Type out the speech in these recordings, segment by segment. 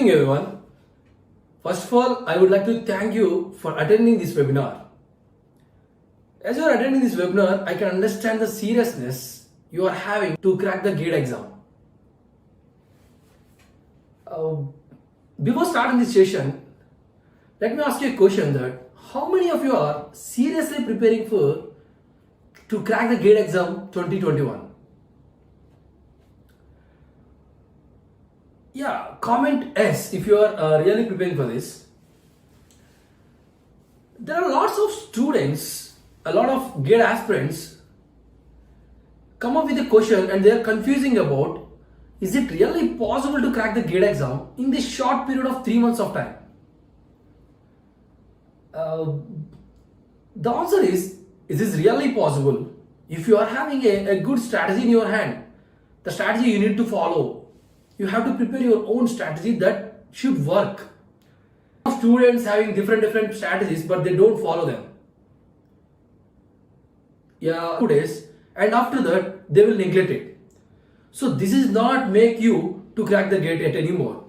evening, everyone. First of all, I would like to thank you for attending this webinar. As you are attending this webinar, I can understand the seriousness you are having to crack the GATE exam. Before starting this session, let me ask you a question that how many of you are seriously preparing to crack the GATE exam 2021? Yeah, comment S if you are really preparing for this. There are lots of students, a lot of GATE aspirants come up with a question and they are confusing about, is it really possible to crack the GATE exam in this short period of 3 months of time? The answer is this really possible if you are having a good strategy in your hand? The strategy you need to follow. You have to prepare your own strategy that should work. Students having different strategies, but they don't follow them. Yeah, 2 days, and after that they will neglect it. So this is not make you to crack the GATE anymore.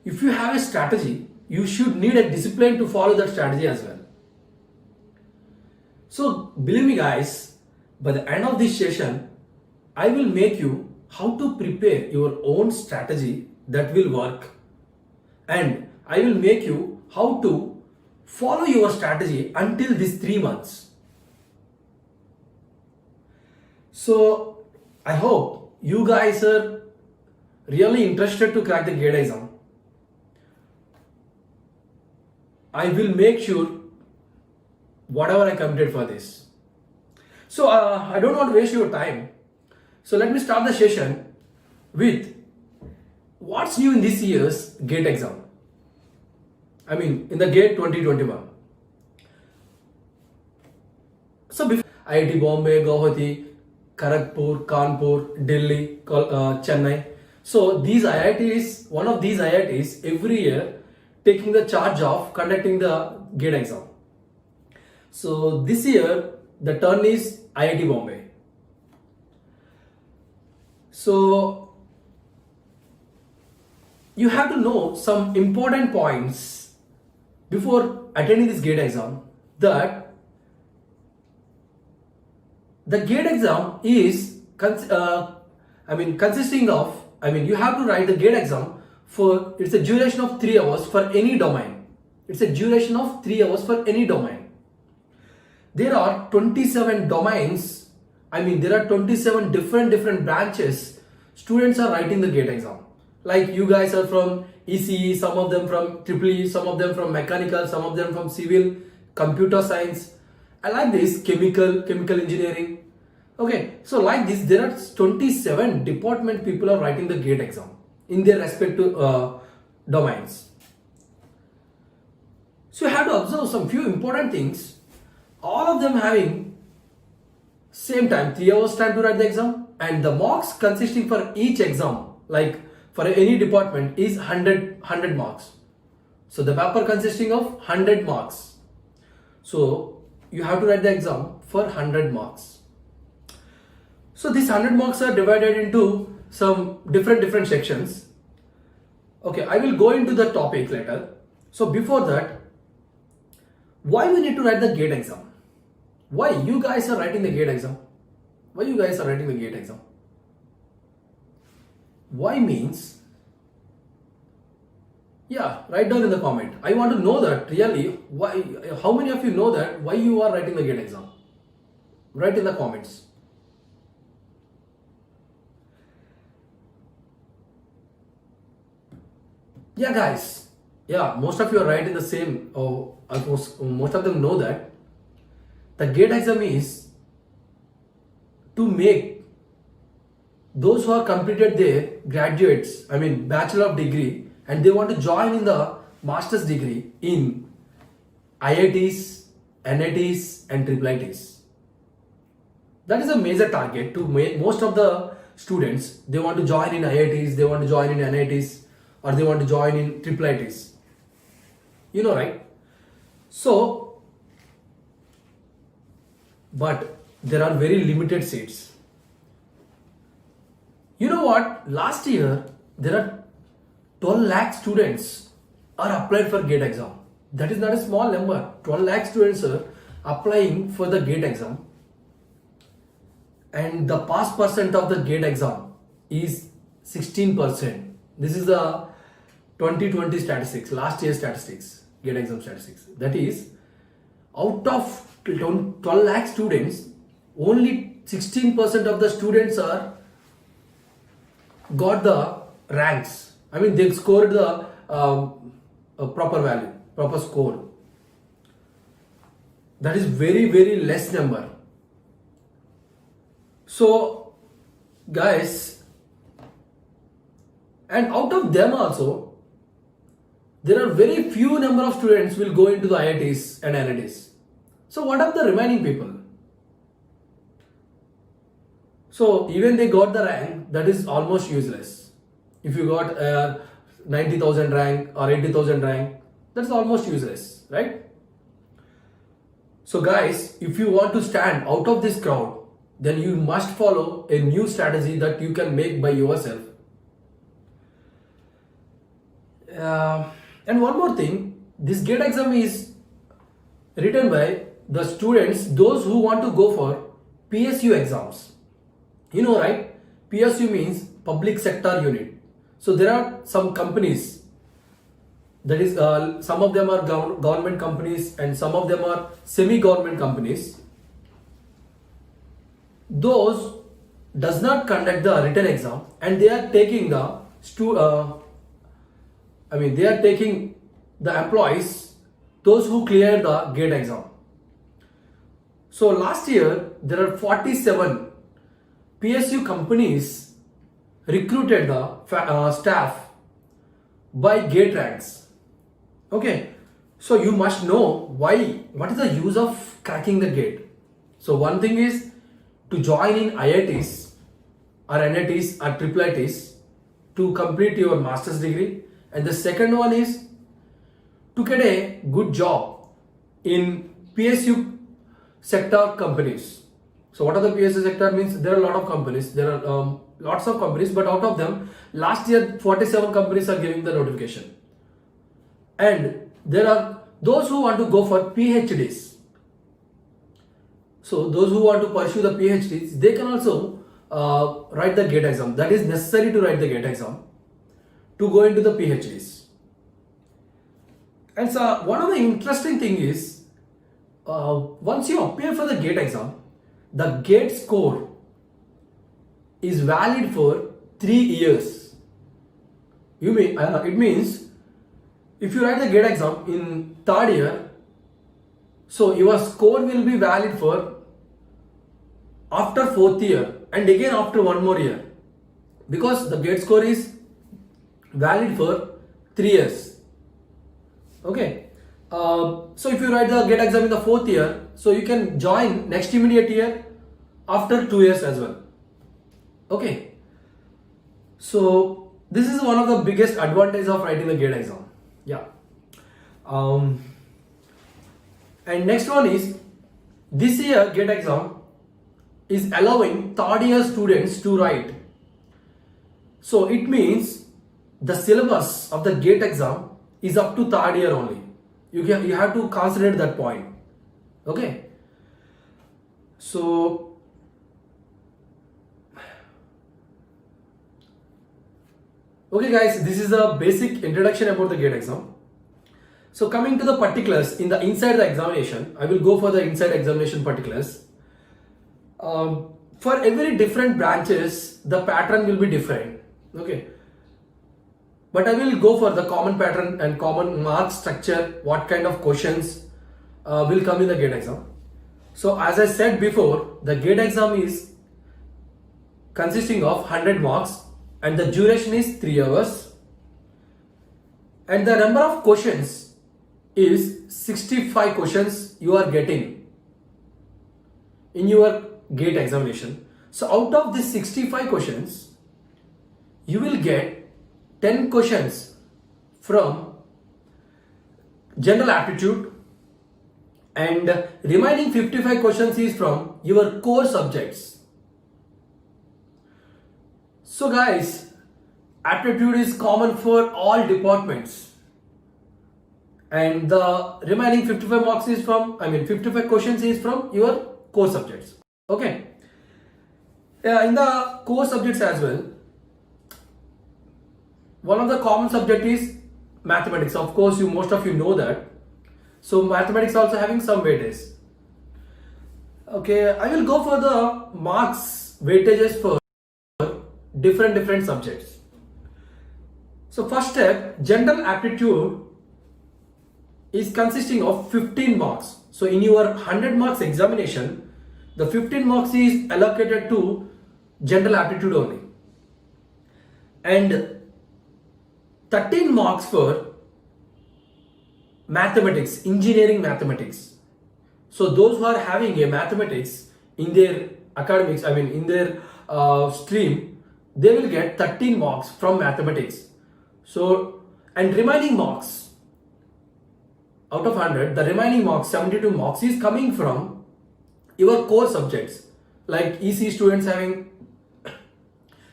If you have a strategy, you should need a discipline to follow that strategy as well. So believe me guys, by the end of this session, I will make you how to prepare your own strategy that will work, and I will make you how to follow your strategy until these 3 months. So I hope you guys are really interested to crack the GATE exam. I will make sure whatever I committed for this. So I don't want to waste your time. So let me start the session with what's new in this year's GATE exam. I mean, in the GATE 2021. So before IIT Bombay, Guwahati, Kharagpur, Kanpur, Delhi, Chennai. So these IITs, one of these IITs every year taking the charge of conducting the GATE exam. So this year the turn is IIT Bombay. So you have to know some important points before attending this GATE exam, that the GATE exam is consisting of, you have to write the GATE exam for, it's a duration of 3 hours for any domain. It's a duration of 3 hours for any domain. There are 27 domains. There are 27 different branches. Students are writing the GATE exam. Like you guys are from ECE, some of them from EEE, some of them from mechanical, some of them from civil, computer science. I like this, chemical engineering. Okay, so like this, there are 27 department people are writing the GATE exam in their respective domains. So you have to observe some few important things. All of them having same time, 3 hours time to write the exam, and the marks consisting for each exam, like for any department, is 100 marks. So the paper consisting of 100 marks. So you have to write the exam for 100 marks. So these 100 marks are divided into some different sections. Okay, I will go into the topic later. So before that, why we need to write the GATE exam? Why you guys are writing the GATE exam? Why you guys are writing the GATE exam? Why means, yeah, write down in the comment. I want to know that really, why, how many of you know that why you are writing the GATE exam? Write in the comments. Yeah guys, yeah, most of you are right in the same, most of them know that the GATE exam is to make those who are completed their graduates, bachelor of degree, and they want to join in the master's degree in IITs, NITs and IIITs. That is a major target to make most of the students. They want to join in IITs, they want to join in NITs, or they want to join in IIITs. You know, right? So, but there are very limited seats. You know what? Last year there are 12 lakh students are applied for GATE exam. That is not a small number. 12 lakh students are applying for the GATE exam. And the pass percent of the GATE exam is 16%. This is the 2020 statistics, last year statistics, GATE exam statistics. That is, out of 12 lakh students, only 16% of the students are got the ranks. I mean, they scored the proper value, proper score. That is very, very less number. So, guys, and out of them also, there are very few number of students will go into the IITs and NITs. So, what are the remaining people? So, even they got the rank, that is almost useless. If you got 90,000 rank or 80,000 rank, that's almost useless, right? So guys, if you want to stand out of this crowd, then you must follow a new strategy that you can make by yourself. And one more thing, this GATE exam is written by the students, those who want to go for PSU exams. You know, right? PSU means public sector unit. So there are some companies, that is some of them are government companies and some of them are semi-government companies. Those does not conduct the written exam and they are taking the they are taking the employees, those who clear the GATE exam. So last year there are 47 PSU companies recruited the staff by GATE ranks. Okay, so you must know what is the use of cracking the GATE. So one thing is to join in IITs or NITs or IIITs to complete your master's degree, and the second one is to get a good job in PSU sector companies. So what are the PSU sector means? There are a lot of companies. There are lots of companies, but out of them, last year 47 companies are giving the notification. And there are those who want to go for PhDs. So those who want to pursue the PhDs, they can also write the GATE exam. That is necessary to write the GATE exam to go into the PhDs. And so one of the interesting thing is, once you appear for the GATE exam, the GATE score is valid for 3 years. It means if you write the GATE exam in 3rd year, so your score will be valid for after 4th year and again after 1 more year, because the GATE score is valid for 3 years. Okay. So if you write the GATE exam in the 4th year, so you can join next immediate year after 2 years as well. Okay. So this is one of the biggest advantages of writing the GATE exam. Yeah. And next one is, this year GATE exam is allowing 3rd year students to write. So it means the syllabus of the GATE exam is up to 3rd year only. You have to consider that point. Okay. So okay guys, this is a basic introduction about the GATE exam. So coming to the particulars in the inside the examination, I will go for the inside examination particulars. For every different branches, the pattern will be different. Okay. But I will go for the common pattern and common mark structure, what kind of questions will come in the GATE exam. So as I said before, the GATE exam is consisting of 100 marks and the duration is 3 hours. And the number of questions is 65 questions you are getting in your GATE examination. So out of these 65 questions, you will get 10 questions from general aptitude and remaining 55 questions is from your core subjects. So guys, aptitude is common for all departments, and the remaining 55 marks is from, 55 questions is from your core subjects. Okay. In the core subjects as well, one of the common subject is mathematics. Of course, most of you know that. So mathematics also having some weightage. Okay, I will go for the marks weightages for different subjects. So first step, general aptitude is consisting of 15 marks. So in your 100 marks examination, the 15 marks is allocated to general aptitude only, and 13 marks for mathematics, engineering mathematics. So those who are having a mathematics in their academics, in their stream, they will get 13 marks from mathematics. So, and remaining marks, out of 100, the remaining marks, 72 marks is coming from your core subjects, like EC students having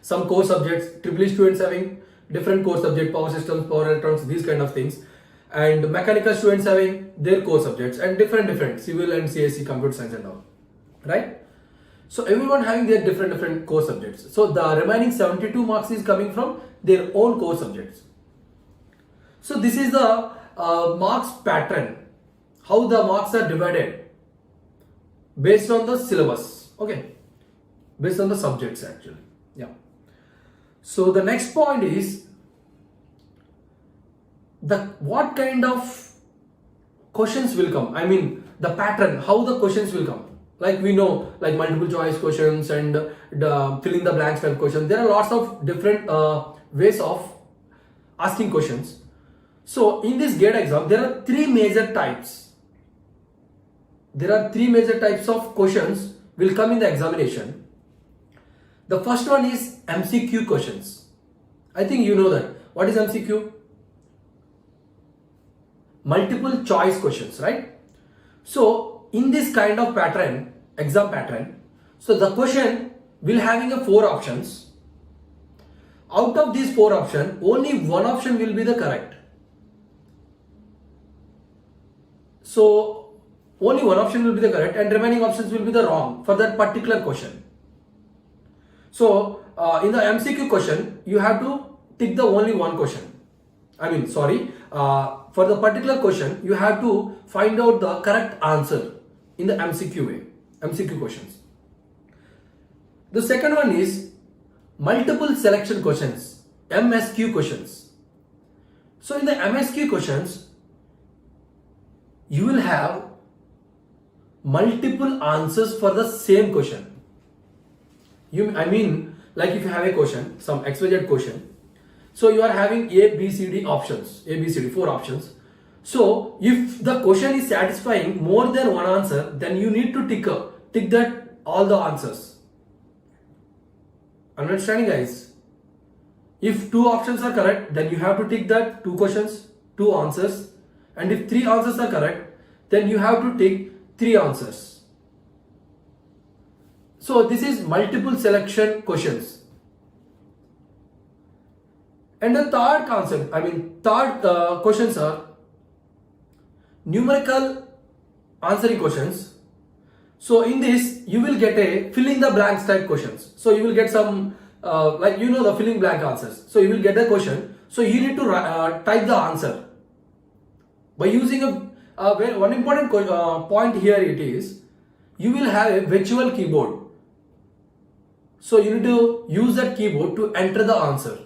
some core subjects, EEE students having different core subject, power systems, power electronics, these kind of things, and mechanical students having their core subjects, and different civil and CSE, computer science and all, right? So everyone having their different core subjects. So the remaining 72 marks is coming from their own core subjects. So this is the marks pattern, how the marks are divided based on the syllabus, okay, based on the subjects actually. Yeah. So the next point is what kind of questions will come. The pattern, how the questions will come. Like we know, like multiple choice questions and the filling the blanks type questions. There are lots of different ways of asking questions. So in this GATE exam, there are three major types. There are three major types of questions will come in the examination. The first one is MCQ questions. I think you know that. What is MCQ? Multiple choice questions, right? So in this kind of pattern, exam pattern, so the question will having a 4 options. Out of these 4 options, only one option will be the correct. So only one option will be the correct and remaining options will be the wrong for that particular question. So in the MCQ question, you have to tick the only one question. For the particular question, you have to find out the correct answer in the MCQ way, MCQ questions. The second one is multiple selection questions, MSQ questions. So in the MSQ questions, you will have multiple answers for the same question. Like if you have a question, some XYZ question, so you are having A, B, C, D options, A, B, C, D, 4 options. So if the question is satisfying more than one answer, then you need to tick that all the answers. Understanding, guys? If 2 options are correct, then you have to tick that 2 questions, 2 answers. And if 3 answers are correct, then you have to tick 3 answers. So this is multiple selection questions. And the third concept, questions are numerical answering questions. So in this, you will get a fill in the blanks type questions. So you will get some, the filling blank answers. So you will get a question. So you need to type the answer. By using one important point here it is, you will have a virtual keyboard. So you need to use that keyboard to enter the answer.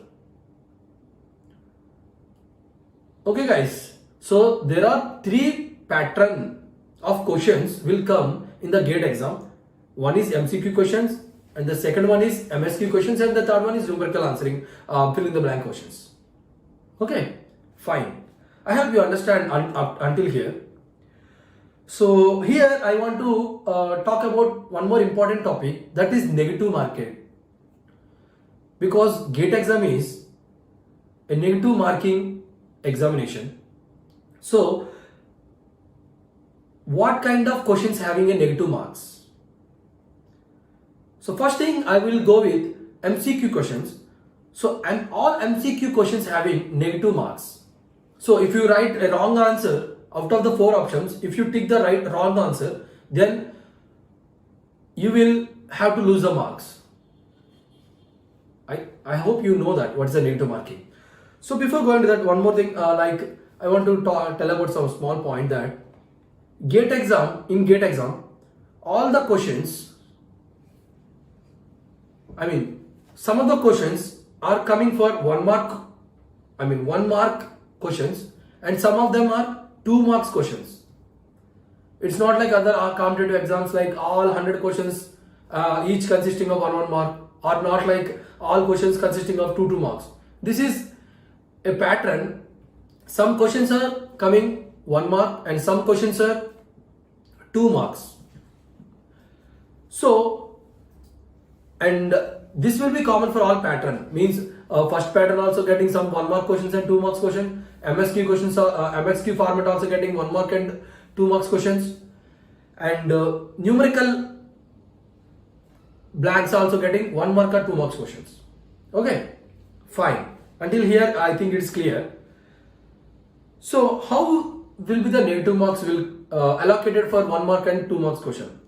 Okay guys, so there are 3 pattern of questions will come in the GATE exam. One is MCQ questions, and the second one is MSQ questions, and the third one is numerical answering, fill in the blank questions. Okay, fine. I hope you understand until here. So here I want to talk about one more important topic, that is negative marking. Because GATE exam is a negative marking examination. So what kind of questions having a negative marks? So first thing I will go with MCQ questions. So, and all MCQ questions having negative marks. So if you write a wrong answer out of the 4 options, if you tick the wrong answer, then you will have to lose the marks. I hope you know that what's the negative marking. So before going to that, one more thing, like I want to tell about some small point that GATE exam, all the questions, some of the questions are coming for 1 mark, 1 mark questions, and some of them are 2 marks questions. It's not like other competitive exams, like all 100 questions, each consisting of 1 mark, or not like all questions consisting of 2 marks. This is a pattern. Some questions are coming 1 mark and some questions are 2 marks. So, and this will be common for all pattern. Means first pattern also getting some 1 mark questions and 2 marks question. MSQ questions, MSQ format also getting 1 mark and 2 marks questions. And numerical blanks also getting 1 mark or 2 marks questions. Okay, fine. Until here, I think it's clear. So, how will be the negative marks will allocated for 1 mark and 2 marks question?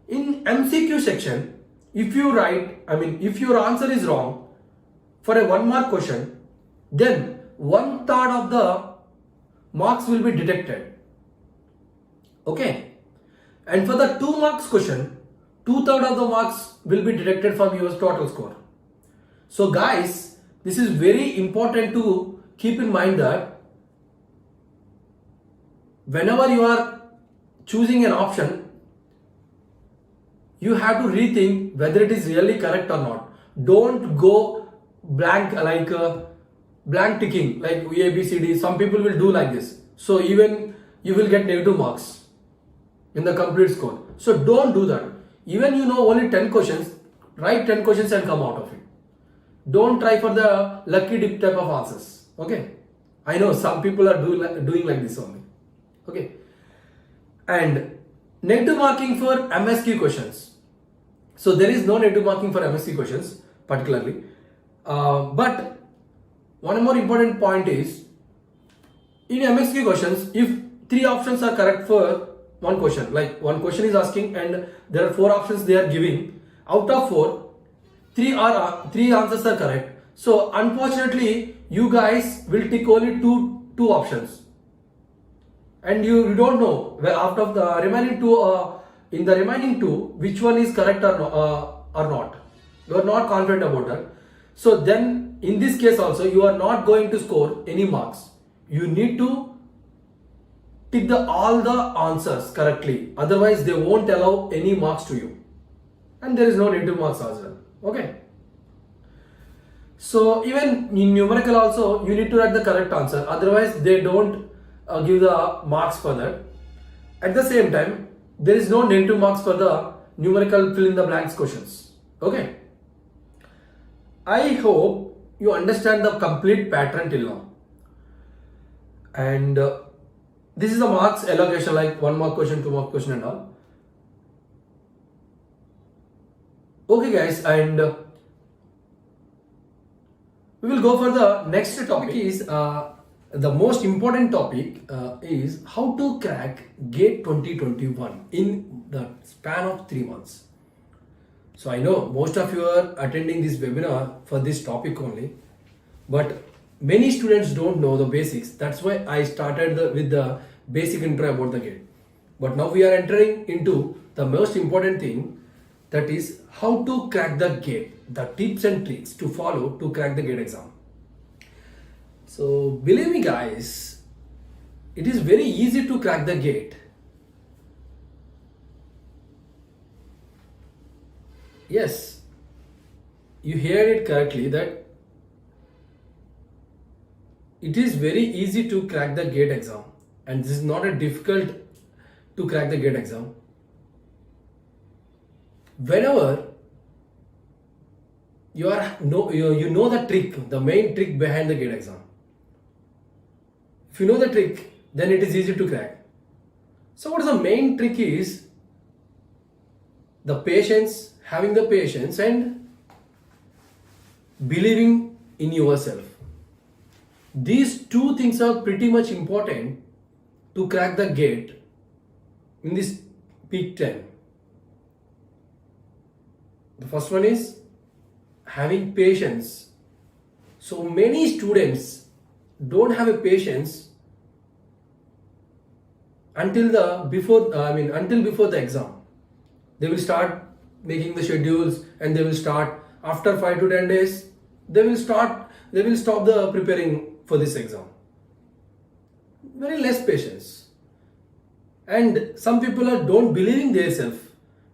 In MCQ section, if you write, if your answer is wrong for a 1 mark question, then 1/3 of the marks will be deducted. Okay, and for the 2 marks question, 2/3 of the marks will be deducted from your total score. So guys, this is very important to keep in mind that whenever you are choosing an option, you have to rethink whether it is really correct or not. Don't go blank, like blank ticking, like A, B, C, D. Some people will do like this. So even you will get negative marks in the complete score. So don't do that. Even you know only 10 questions, write 10 questions and come out of it. Don't try for the lucky dip type of answers. Okay. I know some people are doing like this only. Okay. And negative marking for MSQ questions. So there is no negative marking for MSQ questions particularly. But one more important point is, in MSQ questions, if 3 options are correct for 1 question, like 1 question is asking and there are 4 options they are giving, out of 4, 3 answers are correct. So unfortunately, you guys will tick only two options, and you don't know where out of the remaining 2, in the remaining 2, which one is correct or not. You are not confident about that. So then in this case also, you are not going to score any marks. You need to tick all the answers correctly. Otherwise, they won't allow any marks to you. And there is no negative marks as well. Okay. So even in numerical also, you need to write the correct answer. Otherwise, they don't give the marks for that. At the same time, there is no negative marks for the numerical fill in the blanks questions. Okay. I hope you understand the complete pattern till now. And this is the marks allocation, like 1 mark question, 2 mark question and all. Okay guys, and we will go for the next topic. Is the most important topic is how to crack GATE 2021 in the span of 3 months. So I know most of you are attending this webinar for this topic only, but many students don't know the basics. That's why I started with the basic intro about the GATE. But now we are entering into the most important thing, that is how to crack the GATE, the tips and tricks to follow to crack the GATE exam. So believe me guys, it is very easy to crack the GATE. Yes, you heard it correctly, that it is very easy to crack the GATE exam, and this is not a difficult to crack the GATE exam. Whenever you know the trick, the main trick behind the GATE exam. If you know the trick, then it is easy to crack. So what is the main trick is the patience, having the patience, and believing in yourself. These two things are pretty much important to crack the gate in this peak time. The first one is having patience. So many students don't have a patience until before the exam. They will start making the schedules, and they will start after 5 to 10 days. They will stop the preparing for this exam. Very less patience. And some people don't believing themselves.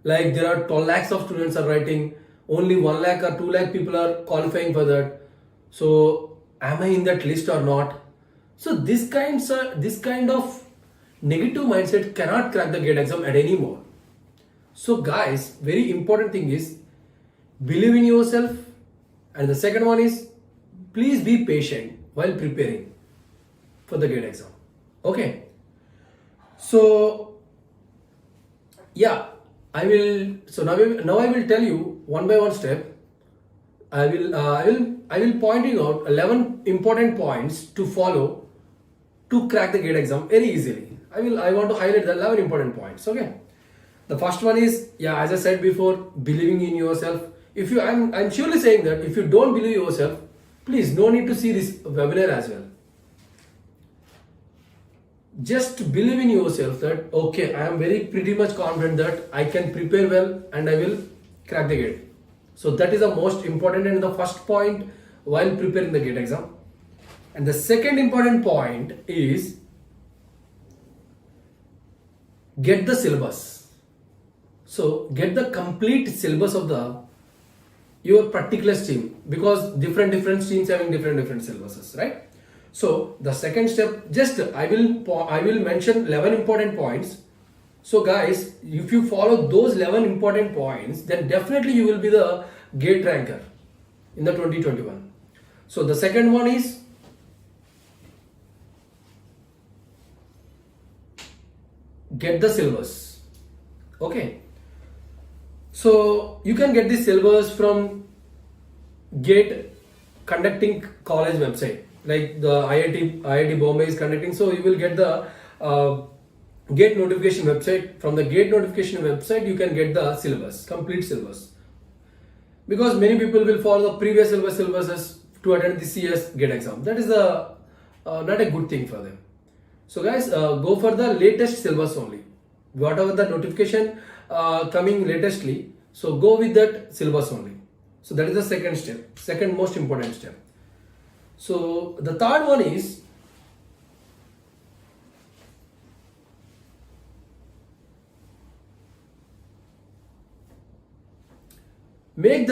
Like there are 12 lakhs of students are writing, only 1 lakh or 2 lakh people are qualifying for that. So am I in that list or not? So this kind of negative mindset cannot crack the GATE exam at any more. So guys, very important thing is believe in yourself, and the second one is please be patient while preparing for the GATE exam. Okay. So yeah, I will. So now I will tell you one by one step. I will pointing out 11 important points to follow to crack the GATE exam very easily. I want to highlight the 11 important points. Okay. The first one is, yeah, as I said before, believing in yourself. I'm surely saying that if you don't believe yourself, please no need to see this webinar as well. Just believe in yourself that okay, I am pretty much confident that I can prepare well and I will crack the GATE. So that is the most important and the first point while preparing the GATE exam. And the second important point is get the syllabus. So get the complete syllabus of your particular stream, because different streams having different syllabuses, right? So the second step, just I will mention 11 important points. So guys, if you follow those 11 important points, then definitely you will be the GATE ranker in the 2021. So the second one is get the syllabus. Okay. So you can get this syllabus from GATE conducting college website, like the IIT Bombay is conducting. So you will get the GATE notification website. From the GATE notification website, you can get the syllabus, complete syllabus. Because many people will follow the previous syllabuses to attend the CS GATE exam. That is not a good thing for them. So guys, go for the latest syllabus only. Whatever the notification coming latestly, so go with that syllabus only. So that is the second step, second most important step. So the third one is collect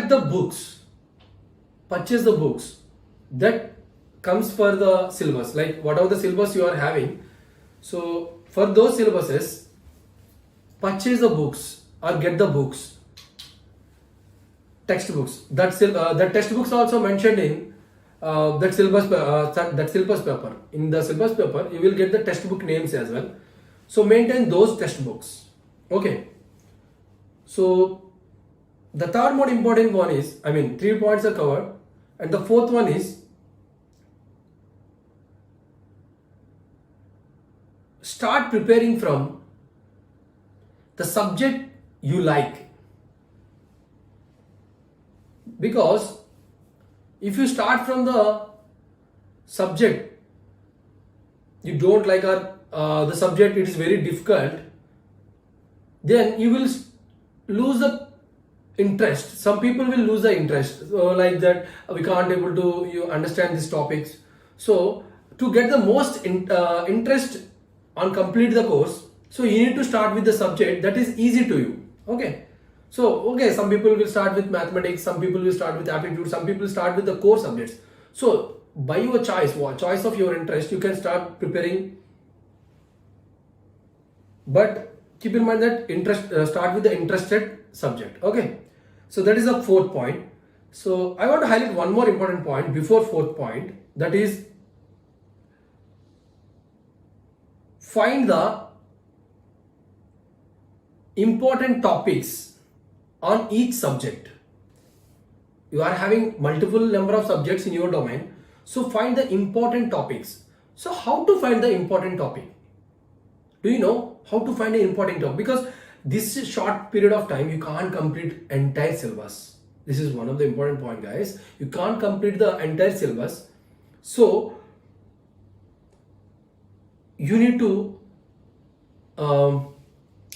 the books, purchase the books that comes for the syllabus, like whatever the syllabus you are having. So for those syllabuses, purchase the books or get the books, textbooks. That textbooks also mentioned in that syllabus paper. In the syllabus paper, you will get the textbook names as well. So maintain those textbooks. Okay. So the third more important one is, 3 points are covered, and the fourth one is start preparing from the subject you like. Because if you start from the subject you don't like, or the subject it is very difficult, then you will lose the interest. Some people will lose the interest, like that we can't able to you understand these topics. So to get the most interest on complete the course, so you need to start with the subject that is easy to you. Okay. So some people will start with mathematics, some people will start with aptitude, some people start with the core subjects. So by your choice of your interest, you can start preparing, but keep in mind that start with the interested subject. Okay. So that is the fourth point. So I want to highlight one more important point before fourth point, that is find the important topics on each subject. You are having multiple number of subjects in your domain. So find the important topics. So how to find the important topic? Do you know how to find an important topic? Because this short period of time you can't complete entire syllabus. This is one of the important point, guys. You can't complete the entire syllabus. So you need to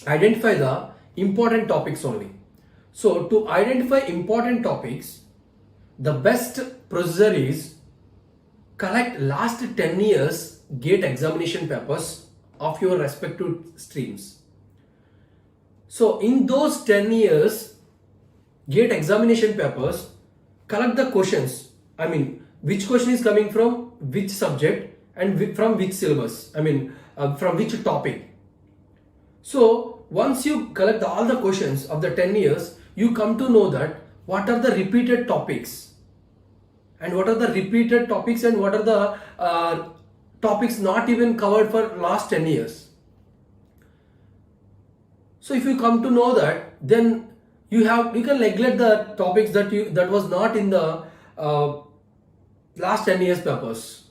identify the important topics only. So to identify important topics, the best procedure is collect last 10 years GATE examination papers of your respective streams. So in those 10 years GATE examination papers, collect the questions. I mean, which question is coming from which subject and from which syllabus. I mean, from which topic. So once you collect all the questions of the 10 years, you come to know that what are the repeated topics and what are the repeated topics and what are the topics not even covered for last 10 years. So if you come to know that, then you can neglect the topics that was not in the last 10 years papers.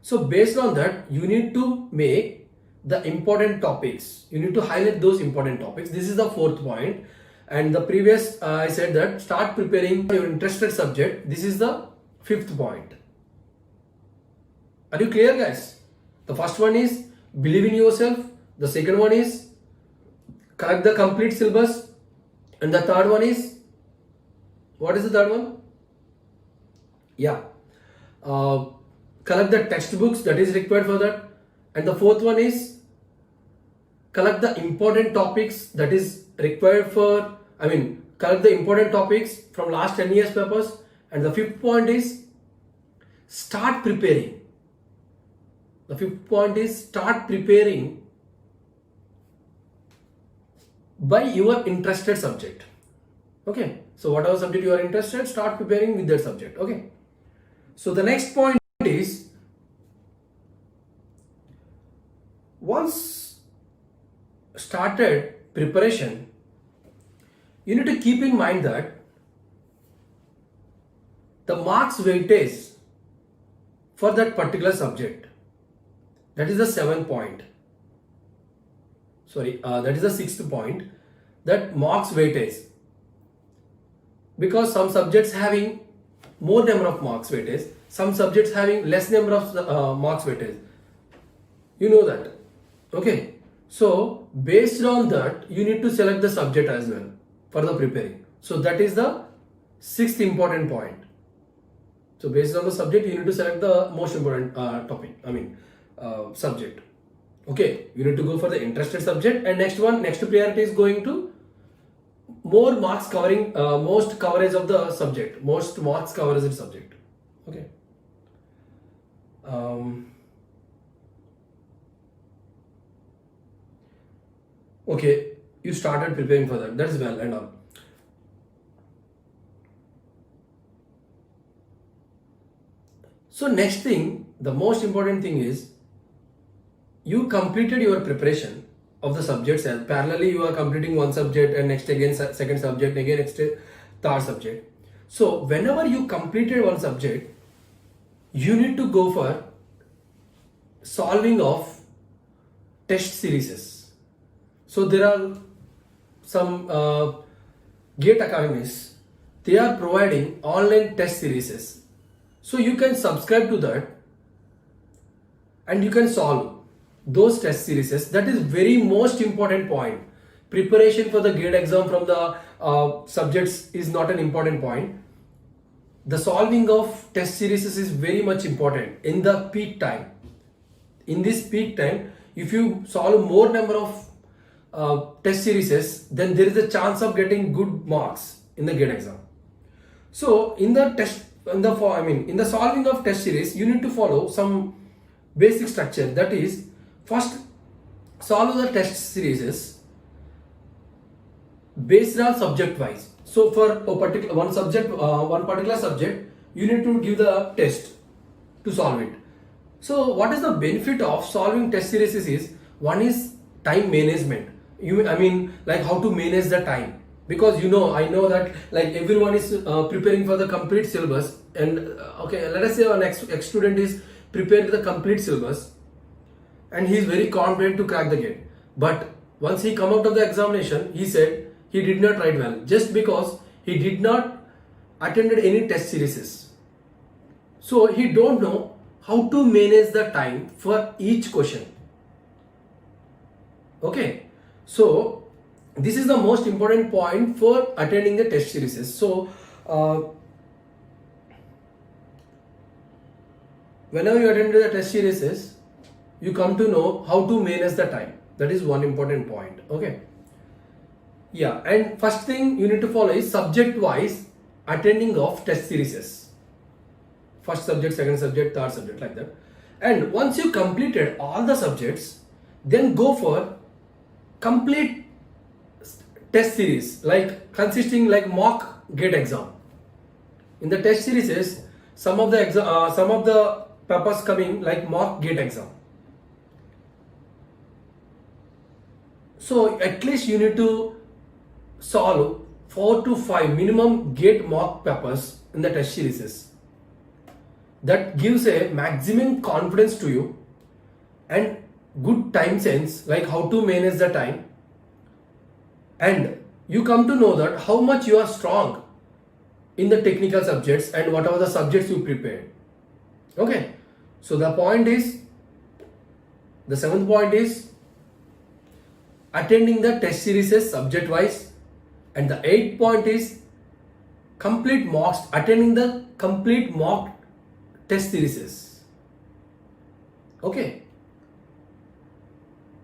So based on that, you need to make the important topics. You need to highlight those important topics. This is the fourth point. And the previous I said that start preparing your interested subject. This is the fifth point. Are you clear, guys? The first one is believe in yourself. The second one is collect the complete syllabus. And the third one is, what is the third one? Yeah. Collect the textbooks that is required for that. And the fourth one is collect the important topics that is required for, collect the important topics from last 10 years papers. And the fifth point is start preparing. The fifth point is start preparing by your interested subject. Okay. So whatever subject you are interested, start preparing with that subject. Okay. So the next point is, once started preparation, you need to keep in mind that the marks weightage for that particular subject, that is the seventh point. That is the sixth point, that marks weightage. Because some subjects having more number of marks weightage, some subjects having less number of marks weightage. You know that. Okay. So based on that, you need to select the subject as well for the preparing. So that is the sixth important point. So based on the subject, you need to select the most important subject. Okay, you need to go for the interested subject, and next priority is going to more marks covering, most coverage of the subject, most marks coverage of subject. Okay. Okay, you started preparing for that. That's well and all. So next thing, the most important thing is, you completed your preparation of the subjects, and parallelly you are completing one subject and next again second subject, again next third subject. So whenever you completed one subject, you need to go for solving of test series. So there are some GATE academies, they are providing online test series. So you can subscribe to that and you can solve those test series. That is very most important point. Preparation for the GATE exam from the subjects is not an important point. The solving of test series is very much important in the peak time. In this peak time, if you solve more number of test series, then there is a chance of getting good marks in the GATE exam. So in the solving of test series, you need to follow some basic structure. That is, first solve the test series based on subject wise. So for a particular one particular subject, you need to give the test to solve it. So what is the benefit of solving test series is, one is time management. Like how to manage the time. because I know that like everyone is preparing for the complete syllabus, and okay, let us say our next ex student is preparing the complete syllabus and he is very confident to crack the gate, but once he come out of the examination, he said he did not write well just because he did not attended any test series. So he don't know how to manage the time for each question. Okay, so this is the most important point for attending the test series. So whenever you attend the test series, you come to know how to manage the time. That is one important point. Okay, yeah, and first thing you need to follow is subject wise attending of test series. First subject, second subject, third subject, like that. And once you completed all the subjects, then go for complete test series, like consisting like mock gate exam. In the test series, some of the papers coming like mock gate exam. So at least you need to solve 4 to 5 minimum gate mock papers in the test series. That gives a maximum confidence to you and good time sense, like how to manage the time, and you come to know that how much you are strong in the technical subjects and whatever the subjects you prepared. Okay, so the seventh point is attending the test series subject wise, and the eighth point is attending the complete mock test series. Okay,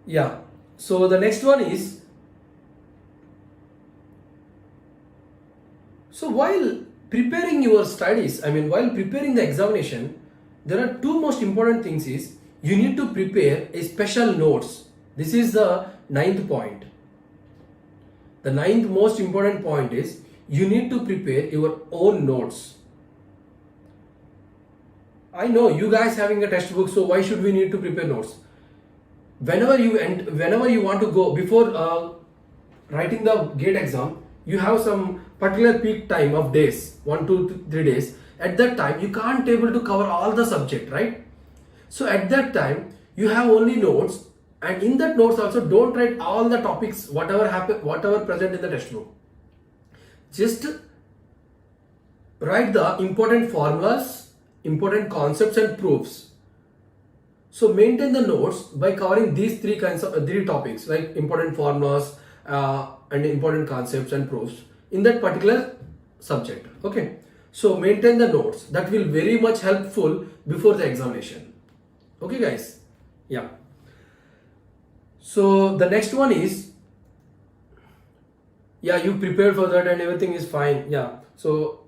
yeah, so the next one is, so while preparing your studies, while preparing the examination, there are two most important things is you need to prepare a special notes. This is the ninth point. The ninth most important point is you need to prepare your own notes. I know you guys having a textbook, so why should we need to prepare notes? Whenever you want to go before writing the gate exam, you have some particular peak time of days, 1 to 3 days. At that time, you can't able to cover all the subject, right? So at that time, you have only notes, and in that notes also don't write all the topics, whatever present in the textbook. Just write the important formulas, important concepts and proofs. So maintain the notes by covering these three topics, like important formulas and important concepts and proofs in that particular subject. Okay, so maintain the notes. That will very much helpful before the examination. Okay guys, yeah. So the next one is, yeah, you prepared for that and everything is fine. Yeah, so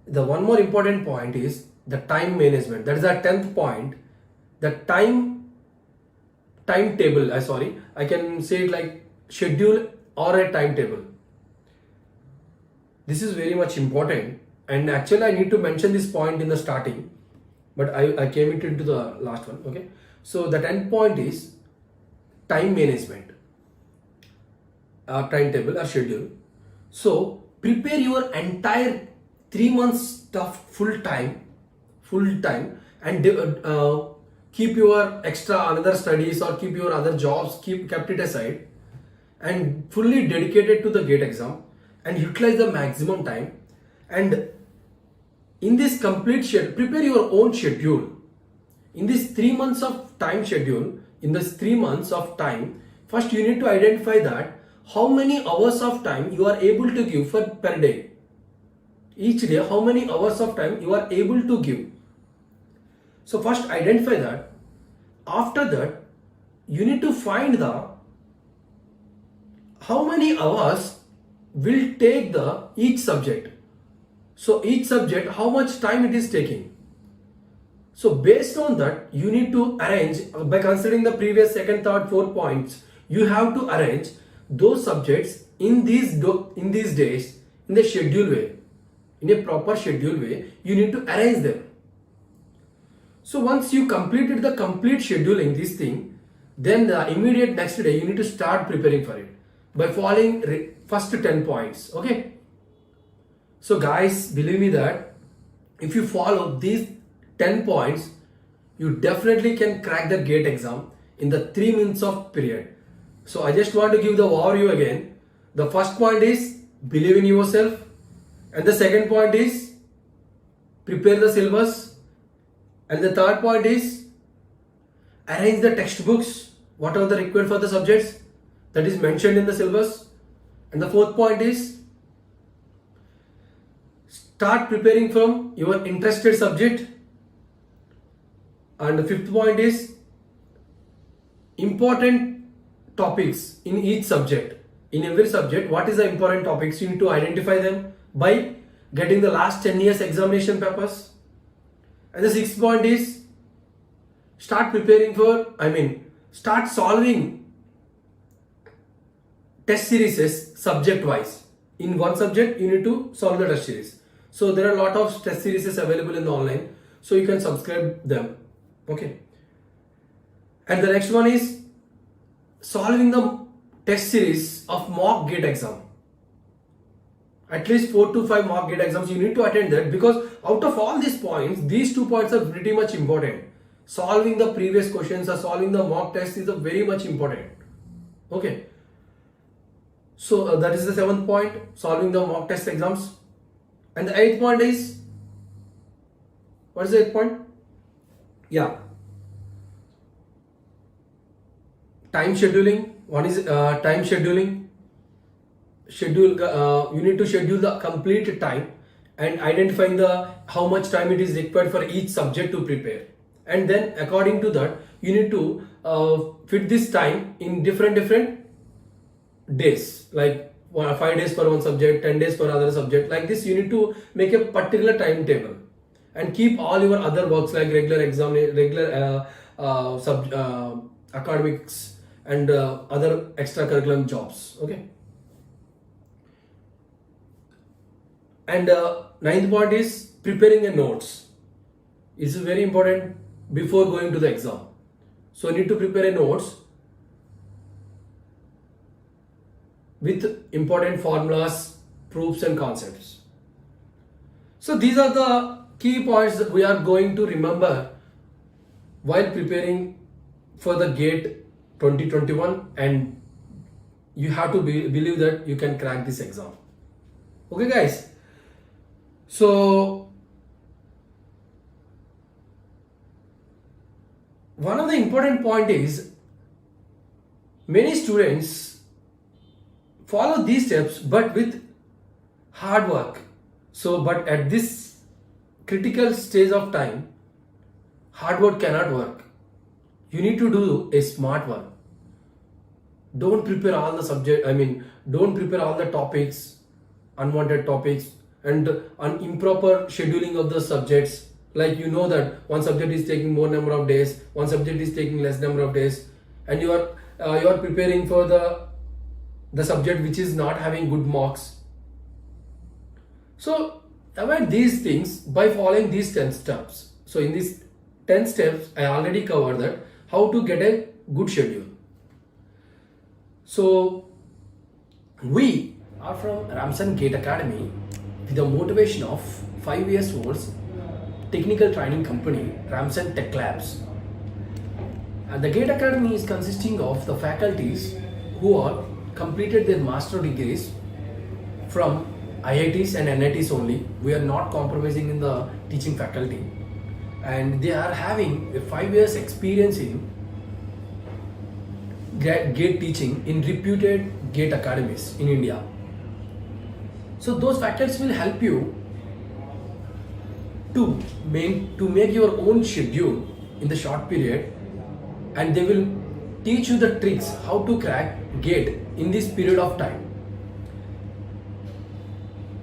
the one more important point is the time management. That is our 10th point. The timetable. I can say it like schedule or a timetable. This is very much important, and actually I need to mention this point in the starting, but I came into the last one. Okay, so the 10th point is time management, timetable or schedule. So prepare your entire 3 months stuff full time, and keep your extra another studies or keep your other jobs, kept it aside, and fully dedicated to the gate exam and utilize the maximum time. And in this complete schedule, prepare your own schedule. In this 3 months of time schedule, first you need to identify that how many hours of time you are able to give per day. Each day, how many hours of time you are able to give. So first identify that. After that, you need to find how many hours will take each subject. So each subject, how much time it is taking. So based on that, you need to arrange, by considering the previous second, third, 4 points, you have to arrange those subjects in these days in the schedule way. In a proper schedule way, you need to arrange them. So once you completed the complete scheduling this thing, then the immediate next day you need to start preparing for it. by following first 10 points. Okay. So guys, believe me that if you follow these 10 points, you definitely can crack the GATE exam in the 3 minutes of period. So I just want to give the overview again. The first point is believe in yourself, and the second point is prepare the syllabus, and the third point is arrange the textbooks, whatever the required for the subjects that is mentioned in the syllabus, and the fourth point is start preparing from your interested subject, and the fifth point is important topics in each subject. In every subject, what is the important topics? You need to identify them by getting the last 10 years examination papers. And the sixth point is start preparing for, start solving test series subject wise. In one subject, you need to solve the test series. So there are a lot of test series available in the online, so you can subscribe them. Okay. And the next one is solving the test series of mock GATE exam. At least 4 to 5 mock GATE exams you need to attend that, because out of all these points, these 2 points are pretty much important. Solving the previous questions or solving the mock test is very much important. Okay. So that is the 7th point, solving the mock test exams. And the 8th point is, what is the 8th point? Yeah. Time scheduling. What is time scheduling? You need to schedule the complete time and identifying the how much time it is required for each subject to prepare. And then according to that, you need to fit this time in different days, like 5 days for one subject, 10 days for other subject. Like this, you need to make a particular timetable and keep all your other works like regular exam, regular academics and other extracurricular jobs. Okay. And 9th point is preparing a notes. This is very important before going to the exam. So you need to prepare a notes with important formulas, proofs and concepts. So these are the key points that we are going to remember while preparing for the GATE 2021, and you have to believe that you can crack this exam. Okay guys. So one of the important point is many students follow these steps but with hard work. So but at this critical stage of time, hard work cannot work. You need to do a smart work. Don't prepare all the subject, don't prepare all the topics, unwanted topics, and an improper scheduling of the subjects. Like you know that one subject is taking more number of days, one subject is taking less number of days, and you are preparing for the subject which is not having good marks. So avoid these things by following these 10 steps. So in these 10 steps, I already covered that how to get a good schedule. So we are from Ramson GATE Academy with the motivation of 5 years old technical training company Ramson Tech Labs. And the GATE Academy is consisting of the faculties who are completed their master degrees from IITs and NITs only. We are not compromising in the teaching faculty, and they are having a 5 years experience in GATE teaching in reputed GATE academies in India. So those faculties will help you to make your own schedule in the short period, and they will teach you the tricks how to crack GATE in this period of time.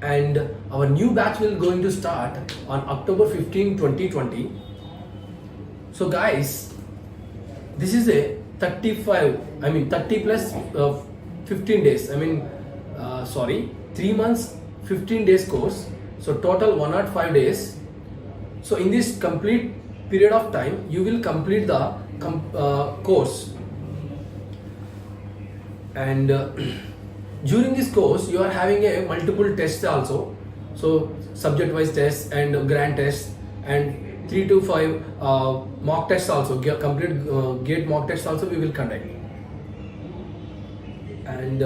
And our new batch will going to start on October 15, 2020. So guys, this is a 30 plus 15 days, 3 months 15 days course, so total 105 days. So in this complete period of time, you will complete the course, and During this course, you are having a multiple tests also. So subject wise tests and grand tests and 3 to 5 mock tests also. Complete gate mock tests also we will conduct. And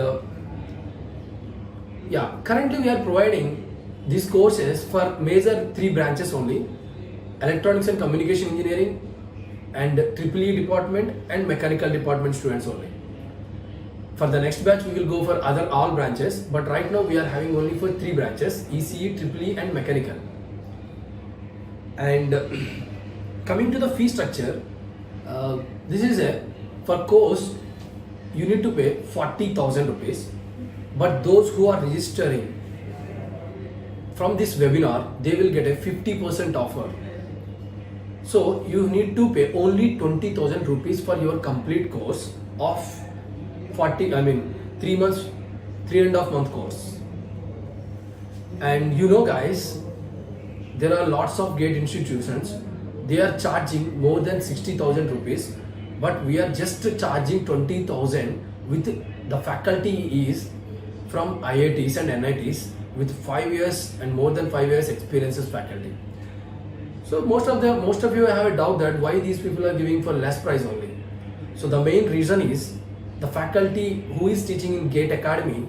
yeah, currently we are providing these courses for major 3 branches only: electronics and communication engineering, and EEE department, and mechanical department students only. For the next batch we will go for other all branches, but right now we are having only for 3 branches: ECE, EEE and mechanical. And coming to the fee structure, this is a, for course you need to pay 40,000 rupees, but those who are registering from this webinar, they will get a 50% offer. So you need to pay only 20,000 rupees for your complete course of 3 months, 3.5 month course. And you know guys, there are lots of GATE institutions, they are charging more than 60,000 rupees, but we are just charging 20,000 with the faculty is from IITs and NITs with 5 years and more than 5 years experiences faculty. So most of you have a doubt that why these people are giving for less price only. So the main reason is the faculty who is teaching in GATE Academy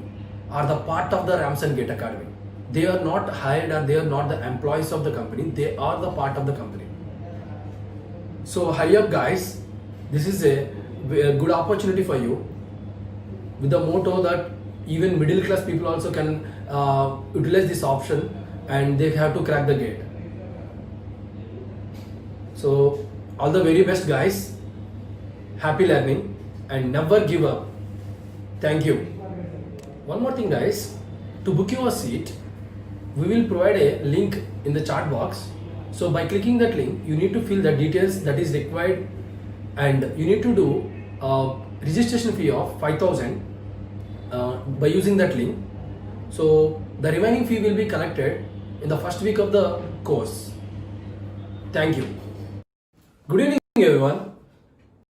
are the part of the Ramson GATE Academy. They are not hired or they are not the employees of the company, they are the part of the company. So hurry up guys, this is a good opportunity for you, with the motto that even middle class people also can utilize this option and they have to crack the gate. So all the very best guys, happy learning and never give up. Thank you. One more thing guys, to book your seat, we will provide a link in the chat box. So by clicking that link, you need to fill the details that is required, and you need to do a registration fee of 5,000 by using that link. So the remaining fee will be collected in the first week of the course. Thank you. Good evening everyone.